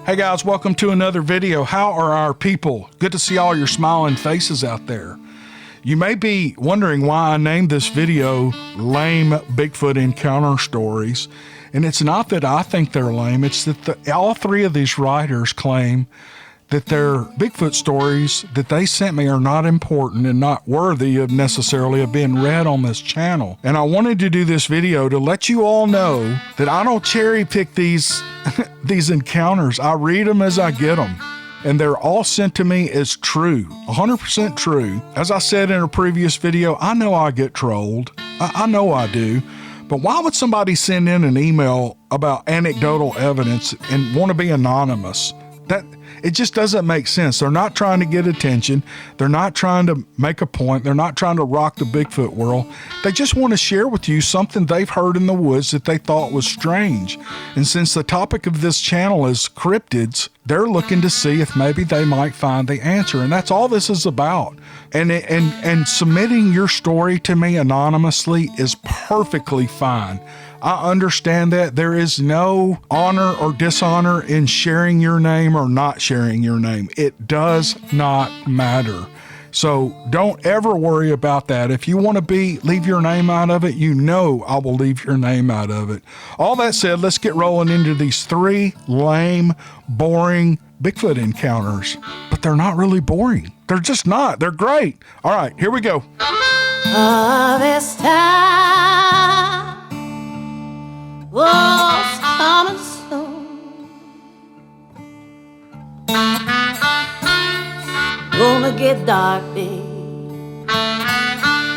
Hey guys, welcome to another video. How are our people? Good to see all your smiling faces out there. You may be wondering why I named this video Lame Bigfoot Encounter Stories. And it's not that I think they're lame, it's that all three of these writers claim that their Bigfoot stories that they sent me are not important and not worthy of necessarily of being read on this channel. And I wanted to do this video to let you all know that I don't cherry pick these these encounters. I read them as I get them. And they're all sent to me as true, 100% true. As I said in a previous video, I know I get trolled. I know I do. But why would somebody send in an email about anecdotal evidence and want to be anonymous? It just doesn't make sense. They're not trying to get attention. They're not trying to make a point. They're not trying to rock the Bigfoot world. They just want to share with you something they've heard in the woods that they thought was strange. And since the topic of this channel is cryptids, they're looking to see if maybe they might find the answer. And that's all this is about. And submitting your story to me anonymously is perfectly fine. I understand that there is no honor or dishonor in sharing your name or not sharing your name. It does not matter. So don't ever worry about that. If you want to leave your name out of it, you know I will leave your name out of it. All that said, let's get rolling into these three lame, boring Bigfoot encounters. But they're not really boring. They're just not. They're great. All right, here we go. This time was coming soon. Gonna get dark, babe,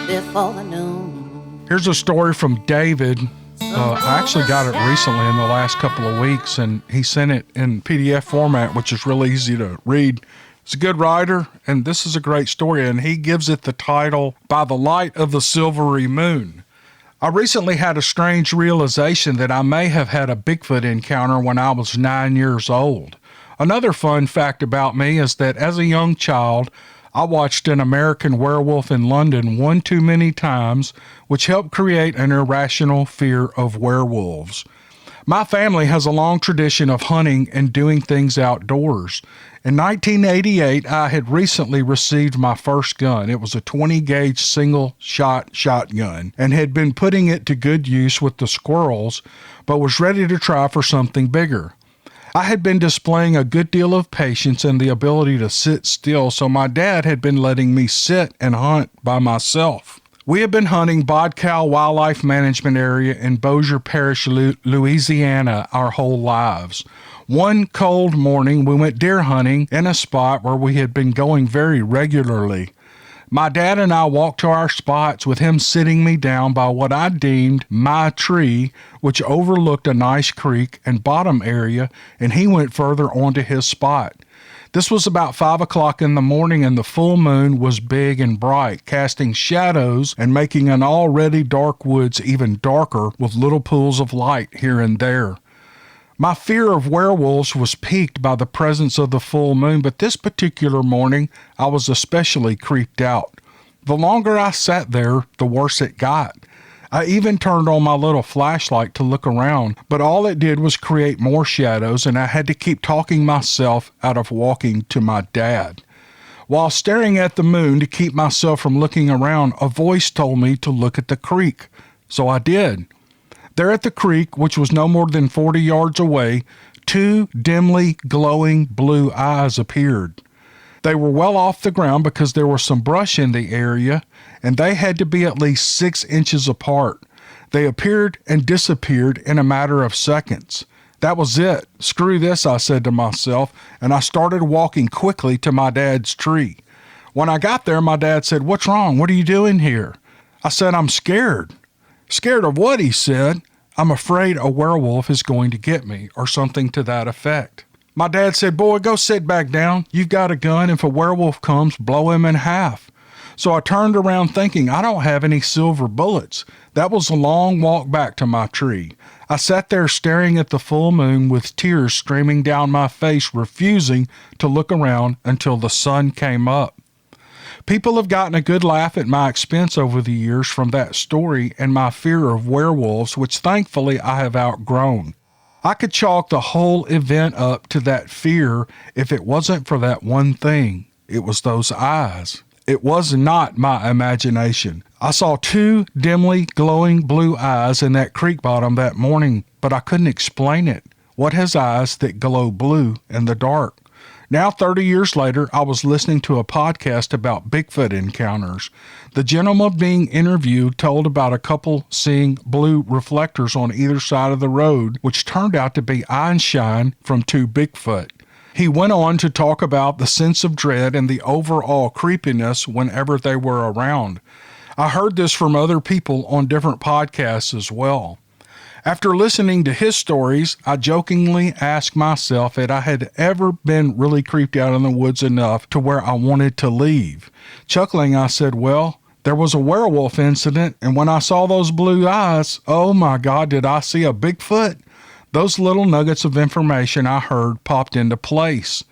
before the noon. Here's a story from David. I actually got it recently in the last couple of weeks, and he sent it in PDF format, which is really easy to read. He's a good writer, and this is a great story, and he gives it the title, By the Light of the Silvery Moon. I recently had a strange realization that I may have had a Bigfoot encounter when I was 9 years old. Another fun fact about me is that as a young child, I watched An American Werewolf in London one too many times, which helped create an irrational fear of werewolves. My family has a long tradition of hunting and doing things outdoors. In 1988, I had recently received my first gun. It was a 20-gauge single-shot shotgun and had been putting it to good use with the squirrels, but was ready to try for something bigger. I had been displaying a good deal of patience and the ability to sit still, so my dad had been letting me sit and hunt by myself. We had been hunting Bodcal Wildlife Management Area in Bossier Parish, Louisiana, our whole lives. One cold morning, we went deer hunting in a spot where we had been going very regularly. My dad and I walked to our spots with him sitting me down by what I deemed my tree, which overlooked a nice creek and bottom area, and he went further onto his spot. This was about 5 o'clock in the morning, and the full moon was big and bright, casting shadows and making an already dark woods even darker with little pools of light here and there. My fear of werewolves was piqued by the presence of the full moon, but this particular morning I was especially creeped out. The longer I sat there, the worse it got. I even turned on my little flashlight to look around, but all it did was create more shadows, and I had to keep talking myself out of walking to my dad. While staring at the moon to keep myself from looking around, a voice told me to look at the creek. So I did. There at the creek, which was no more than 40 yards away, two dimly glowing blue eyes appeared. They were well off the ground because there was some brush in the area, and they had to be at least 6 inches apart. They appeared and disappeared in a matter of seconds. That was it. Screw this, I said to myself, and I started walking quickly to my dad's tree. When I got there, my dad said, "What's wrong? What are you doing here?" I said, "I'm scared." "Scared of what?" he said. "I'm afraid a werewolf is going to get me," or something to that effect. My dad said, "Boy, go sit back down. You've got a gun. If a werewolf comes, blow him in half." So I turned around thinking, I don't have any silver bullets. That was a long walk back to my tree. I sat there staring at the full moon with tears streaming down my face, refusing to look around until the sun came up. People have gotten a good laugh at my expense over the years from that story and my fear of werewolves, which thankfully I have outgrown. I could chalk the whole event up to that fear if it wasn't for that one thing. It was those eyes. It was not my imagination. I saw two dimly glowing blue eyes in that creek bottom that morning, but I couldn't explain it. What has eyes that glow blue in the dark? Now, 30 years later, I was listening to a podcast about Bigfoot encounters. The gentleman being interviewed told about a couple seeing blue reflectors on either side of the road, which turned out to be eyeshine from two Bigfoot. He went on to talk about the sense of dread and the overall creepiness whenever they were around. I heard this from other people on different podcasts as well. After listening to his stories, I jokingly asked myself if I had ever been really creeped out in the woods enough to where I wanted to leave. Chuckling, I said, well, there was a werewolf incident, and when I saw those blue eyes, oh my God, did I see a Bigfoot? Those little nuggets of information I heard popped into place.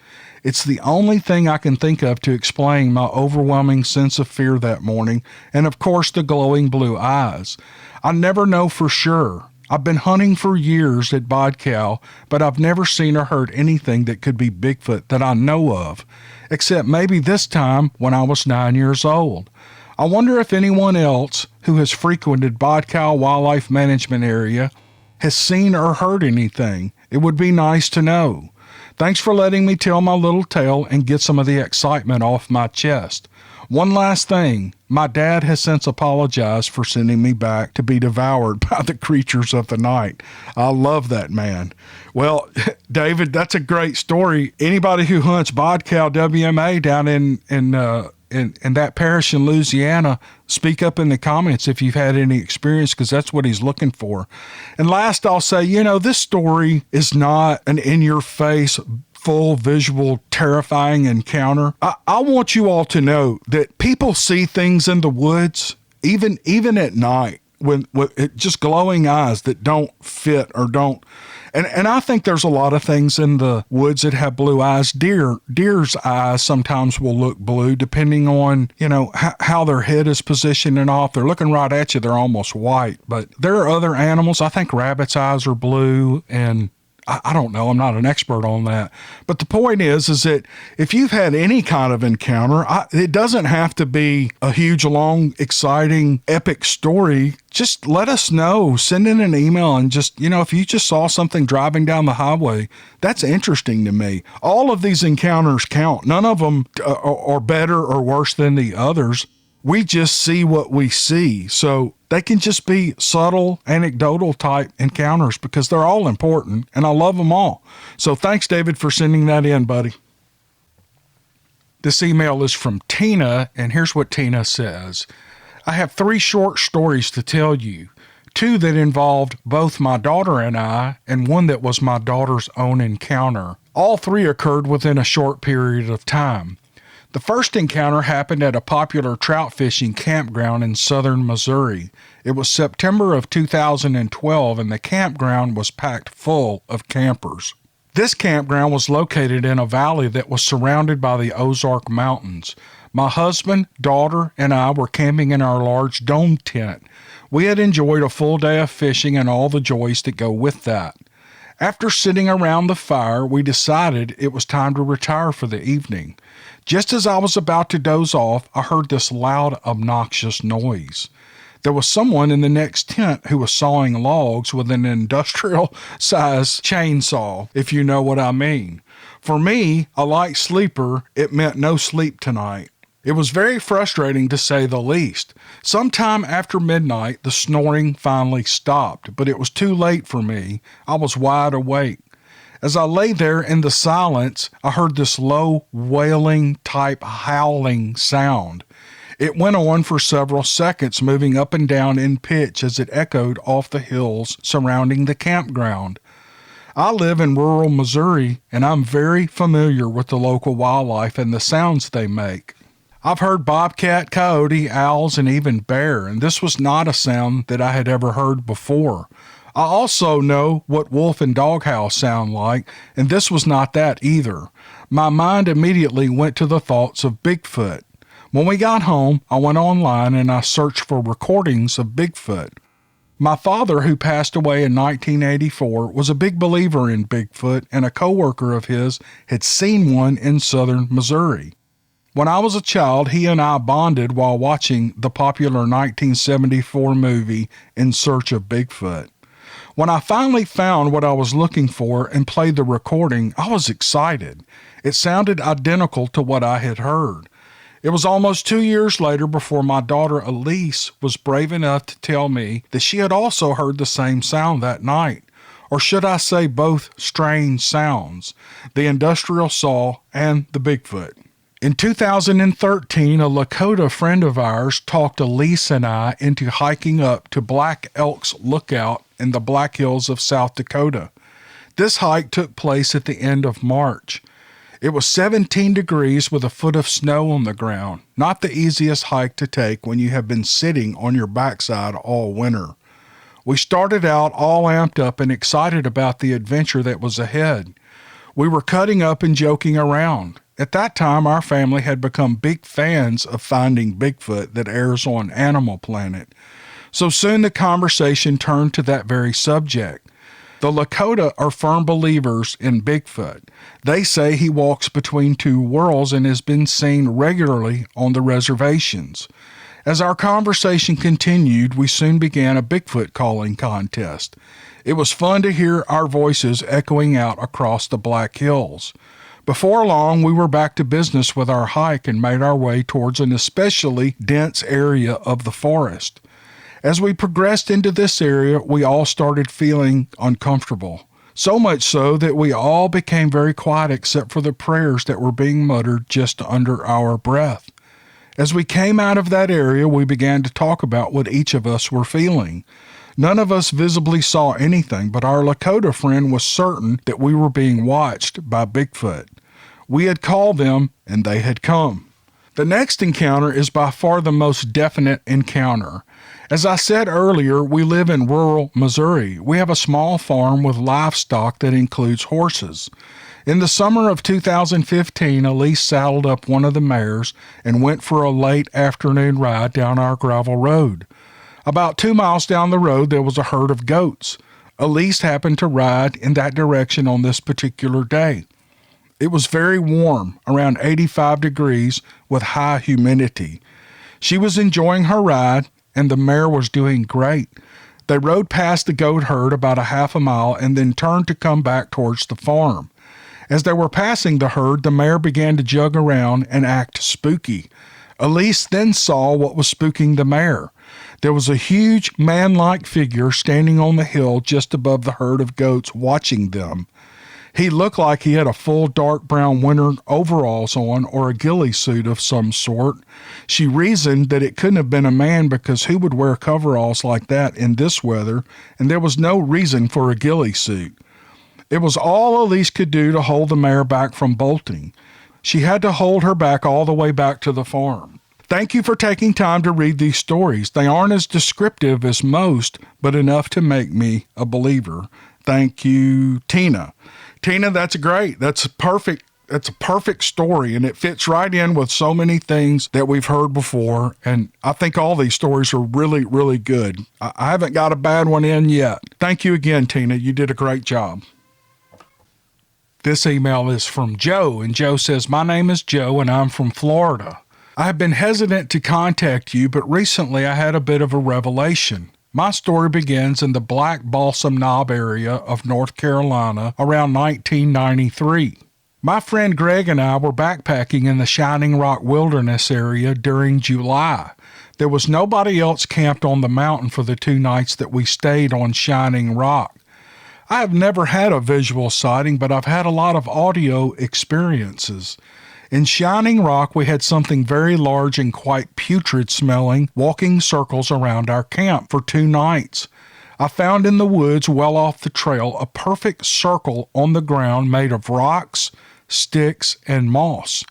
It's the only thing I can think of to explain my overwhelming sense of fear that morning, and of course the glowing blue eyes. I never know for sure. I've been hunting for years at Bodcow, but I've never seen or heard anything that could be Bigfoot that I know of, except maybe this time when I was 9 years old. I wonder if anyone else who has frequented Bodcow Wildlife Management Area has seen or heard anything. It would be nice to know. Thanks for letting me tell my little tale and get some of the excitement off my chest. One last thing, my dad has since apologized for sending me back to be devoured by the creatures of the night. I love that man. Well, David, that's a great story. Anybody who hunts Bodcow WMA down in that parish in Louisiana, speak up in the comments if you've had any experience, because that's what he's looking for. And last, I'll say, this story is not an in-your-face, full visual, terrifying encounter. I want you all to know that people see things in the woods, even at night, with just glowing eyes that don't fit or don't. And I think there's a lot of things in the woods that have blue eyes. Deer's eyes sometimes will look blue depending on, how their head is positioned and all. If they're looking right at you, they're almost white. But there are other animals. I think rabbits' eyes are blue, and I don't know. I'm not an expert on that. But the point is that if you've had any kind of encounter, it doesn't have to be a huge, long, exciting, epic story. Just let us know. Send in an email and just, if you just saw something driving down the highway, that's interesting to me. All of these encounters count. None of them are better or worse than the others. We just see what we see. So they can just be subtle, anecdotal type encounters because they're all important, and I love them all. So thanks, David, for sending that in, buddy. This email is from Tina, and here's what Tina says. I have 3 short stories to tell you. 2 that involved both my daughter and I, and 1 that was my daughter's own encounter. All 3 occurred within a short period of time. The first encounter happened at a popular trout fishing campground in southern Missouri. It was September of 2012, and the campground was packed full of campers. This campground was located in a valley that was surrounded by the Ozark Mountains. My husband, daughter, and I were camping in our large dome tent. We had enjoyed a full day of fishing and all the joys that go with that. After sitting around the fire, we decided it was time to retire for the evening. Just as I was about to doze off, I heard this loud, obnoxious noise. There was someone in the next tent who was sawing logs with an industrial-sized chainsaw, if you know what I mean. For me, a light sleeper, it meant no sleep tonight. It was very frustrating to say the least. Sometime after midnight, the snoring finally stopped, but it was too late for me. I was wide awake. As I lay there in the silence, I heard this low, wailing-type howling sound. It went on for several seconds, moving up and down in pitch as it echoed off the hills surrounding the campground. I live in rural Missouri, and I'm very familiar with the local wildlife and the sounds they make. I've heard bobcat, coyote, owls, and even bear, and this was not a sound that I had ever heard before. I also know what wolf and dog howls sound like, and this was not that either. My mind immediately went to the thoughts of Bigfoot. When we got home, I went online and I searched for recordings of Bigfoot. My father, who passed away in 1984, was a big believer in Bigfoot, and a coworker of his had seen one in southern Missouri. When I was a child, he and I bonded while watching the popular 1974 movie In Search of Bigfoot. When I finally found what I was looking for and played the recording, I was excited. It sounded identical to what I had heard. It was almost 2 years later before my daughter Elise was brave enough to tell me that she had also heard the same sound that night. Or should I say both strange sounds, the industrial saw and the Bigfoot. In 2013, a Lakota friend of ours talked Elise and I into hiking up to Black Elk's Lookout in the Black Hills of South Dakota. This hike took place at the end of March. It was 17 degrees with a foot of snow on the ground, not the easiest hike to take when you have been sitting on your backside all winter. We started out all amped up and excited about the adventure that was ahead. We were cutting up and joking around. At that time, our family had become big fans of Finding Bigfoot that airs on Animal Planet. So soon the conversation turned to that very subject. The Lakota are firm believers in Bigfoot. They say he walks between two worlds and has been seen regularly on the reservations. As our conversation continued, we soon began a Bigfoot calling contest. It was fun to hear our voices echoing out across the Black Hills. Before long, we were back to business with our hike and made our way towards an especially dense area of the forest. As we progressed into this area, we all started feeling uncomfortable. So much so that we all became very quiet except for the prayers that were being muttered just under our breath. As we came out of that area, we began to talk about what each of us were feeling. None of us visibly saw anything, but our Lakota friend was certain that we were being watched by Bigfoot. We had called them, and they had come. The next encounter is by far the most definite encounter. As I said earlier, we live in rural Missouri. We have a small farm with livestock that includes horses. In the summer of 2015, Elise saddled up one of the mares and went for a late afternoon ride down our gravel road. About 2 miles down the road, there was a herd of goats. Elise happened to ride in that direction on this particular day. It was very warm, around 85 degrees with high humidity. She was enjoying her ride, and the mare was doing great. They rode past the goat herd about a half a mile and then turned to come back towards the farm. As they were passing the herd, the mare began to jug around and act spooky. Elise then saw what was spooking the mare. There was a huge man-like figure standing on the hill just above the herd of goats watching them. He looked like he had a full dark brown winter overalls on or a ghillie suit of some sort. She reasoned that it couldn't have been a man because who would wear coveralls like that in this weather, and there was no reason for a ghillie suit. It was all Elise could do to hold the mare back from bolting. She had to hold her back all the way back to the farm. Thank you for taking time to read these stories. They aren't as descriptive as most, but enough to make me a believer. Thank you, Tina. Tina, that's great. That's a perfect story, and it fits right in with so many things that we've heard before, and I think all these stories are really, really good. I haven't got a bad one in yet. Thank you again, Tina. You did a great job. This email is from Joe, and Joe says, "My name is Joe, and I'm from Florida. I have been hesitant to contact you, but recently I had a bit of a revelation. My story begins in the Black Balsam Knob area of North Carolina around 1993. My friend Greg and I were backpacking in the Shining Rock Wilderness area during July. There was nobody else camped on the mountain for the 2 nights that we stayed on Shining Rock. I have never had a visual sighting, but I've had a lot of audio experiences. In Shining Rock, we had something very large and quite putrid smelling, walking circles around our camp for 2 nights. I found in the woods well off the trail a perfect circle on the ground made of rocks, sticks, and moss.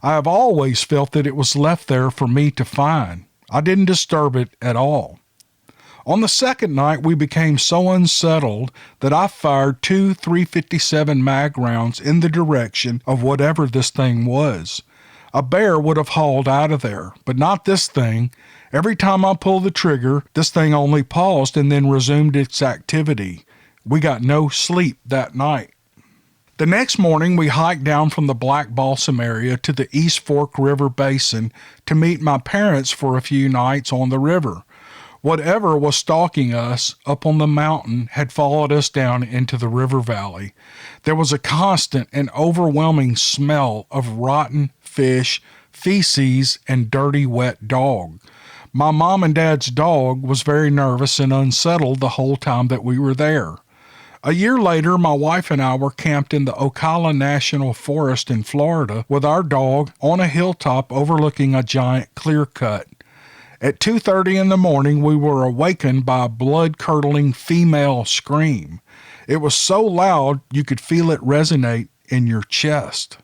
I have always felt that it was left there for me to find. I didn't disturb it at all. On the second night, we became so unsettled that I fired 2 .357 mag rounds in the direction of whatever this thing was. A bear would have hauled out of there, but not this thing. Every time I pulled the trigger, this thing only paused and then resumed its activity. We got no sleep that night. The next morning, we hiked down from the Black Balsam area to the East Fork River Basin to meet my parents for a few nights on the river. Whatever was stalking us up on the mountain had followed us down into the river valley. There was a constant and overwhelming smell of rotten fish, feces, and dirty, wet dog. My mom and dad's dog was very nervous and unsettled the whole time that we were there. A year later, my wife and I were camped in the Ocala National Forest in Florida with our dog on a hilltop overlooking a giant clear cut. At 2:30 in the morning, we were awakened by a blood-curdling female scream. It was so loud you could feel it resonate in your chest.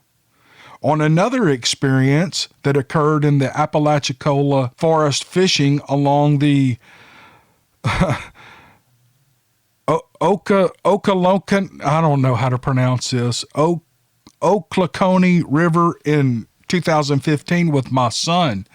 On another experience that occurred in the Apalachicola forest fishing along the Ocalocan, I don't know how to pronounce this, Oclacony River in 2015 with my son.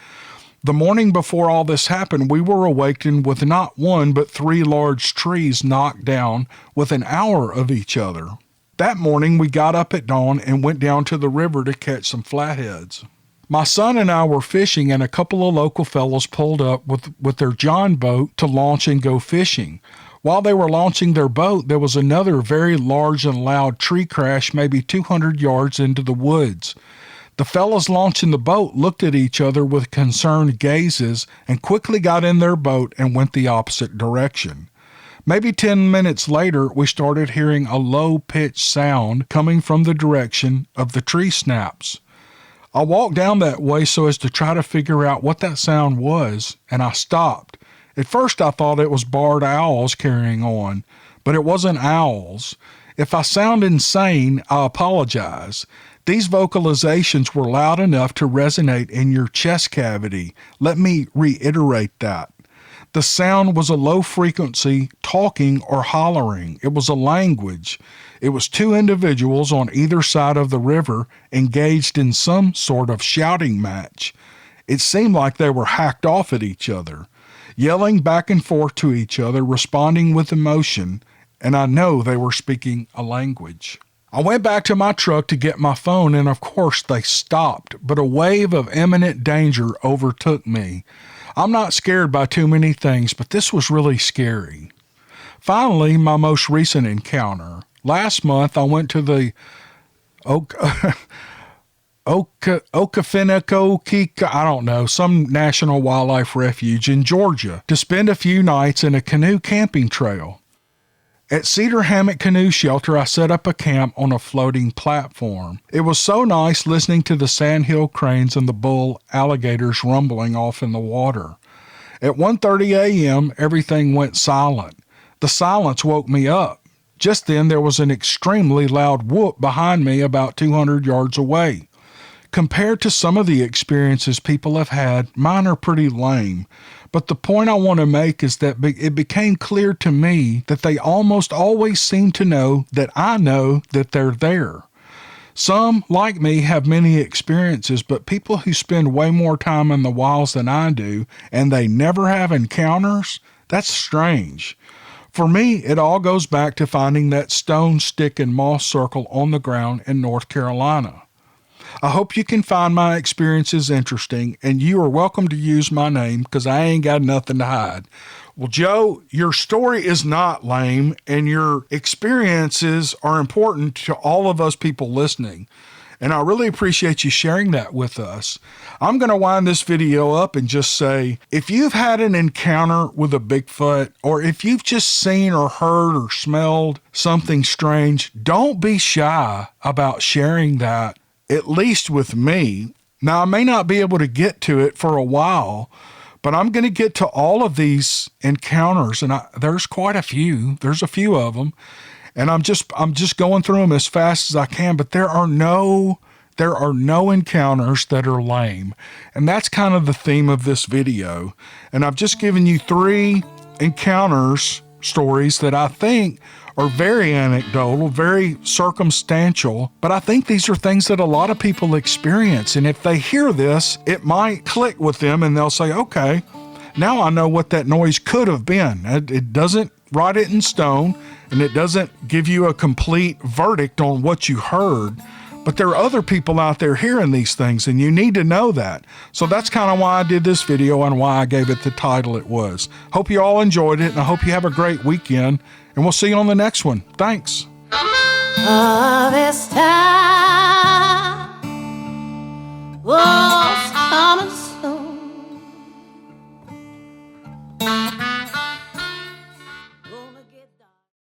The morning before all this happened, we were awakened with not one but 3 large trees knocked down within an hour of each other. That morning, we got up at dawn and went down to the river to catch some flatheads. My son and I were fishing, and a couple of local fellows pulled up with their John boat to launch and go fishing. While they were launching their boat, there was another very large and loud tree crash maybe 200 yards into the woods. The fellows launching the boat looked at each other with concerned gazes and quickly got in their boat and went the opposite direction. Maybe 10 minutes later, we started hearing a low-pitched sound coming from the direction of the tree snaps. I walked down that way so as to try to figure out what that sound was, and I stopped. At first, I thought it was barred owls carrying on, but it wasn't owls. If I sound insane, I apologize. These vocalizations were loud enough to resonate in your chest cavity. Let me reiterate that. The sound was a low-frequency talking or hollering. It was a language. It was 2 individuals on either side of the river engaged in some sort of shouting match. It seemed like they were hacked off at each other, yelling back and forth to each other, responding with emotion, and I know they were speaking a language. I went back to my truck to get my phone, and of course they stopped, but a wave of imminent danger overtook me. I'm not scared by too many things, but this was really scary. Finally, my most recent encounter. Last month, I went to the some national wildlife refuge in Georgia to spend a few nights in a canoe camping trail. At Cedar Hammock Canoe Shelter, I set up a camp on a floating platform. It was so nice listening to the sandhill cranes and the bull alligators rumbling off in the water. At 1:30 a.m., everything went silent. The silence woke me up. Just then, there was an extremely loud whoop behind me about 200 yards away. Compared to some of the experiences people have had, mine are pretty lame. But the point I want to make is that it became clear to me that they almost always seem to know that I know that they're there. Some, like me, have many experiences, but people who spend way more time in the wilds than I do, and they never have encounters, that's strange. For me, it all goes back to finding that stone, stick, and moss circle on the ground in North Carolina. I hope you can find my experiences interesting, and you are welcome to use my name because I ain't got nothing to hide. Well, Joe, your story is not lame, and your experiences are important to all of us people listening, and I really appreciate you sharing that with us. I'm going to wind this video up and just say, if you've had an encounter with a Bigfoot, or if you've just seen or heard or smelled something strange, don't be shy about sharing that. At least with me. Now, I may not be able to get to it for a while, but I'm going to get to all of these encounters, and there's quite a few. There's a few of them, and I'm just going through them as fast as I can. But there are no encounters that are lame, and that's kind of the theme of this video. And I've just given you 3 encounters stories that I think are very anecdotal, very circumstantial, but I think these are things that a lot of people experience. And if they hear this, it might click with them and they'll say, okay, now I know what that noise could have been. It doesn't write it in stone, and it doesn't give you a complete verdict on what you heard. But there are other people out there hearing these things, and you need to know that. So that's kind of why I did this video and why I gave it the title it was. Hope you all enjoyed it, and I hope you have a great weekend, and we'll see you on the next one. Thanks. This time, whoa.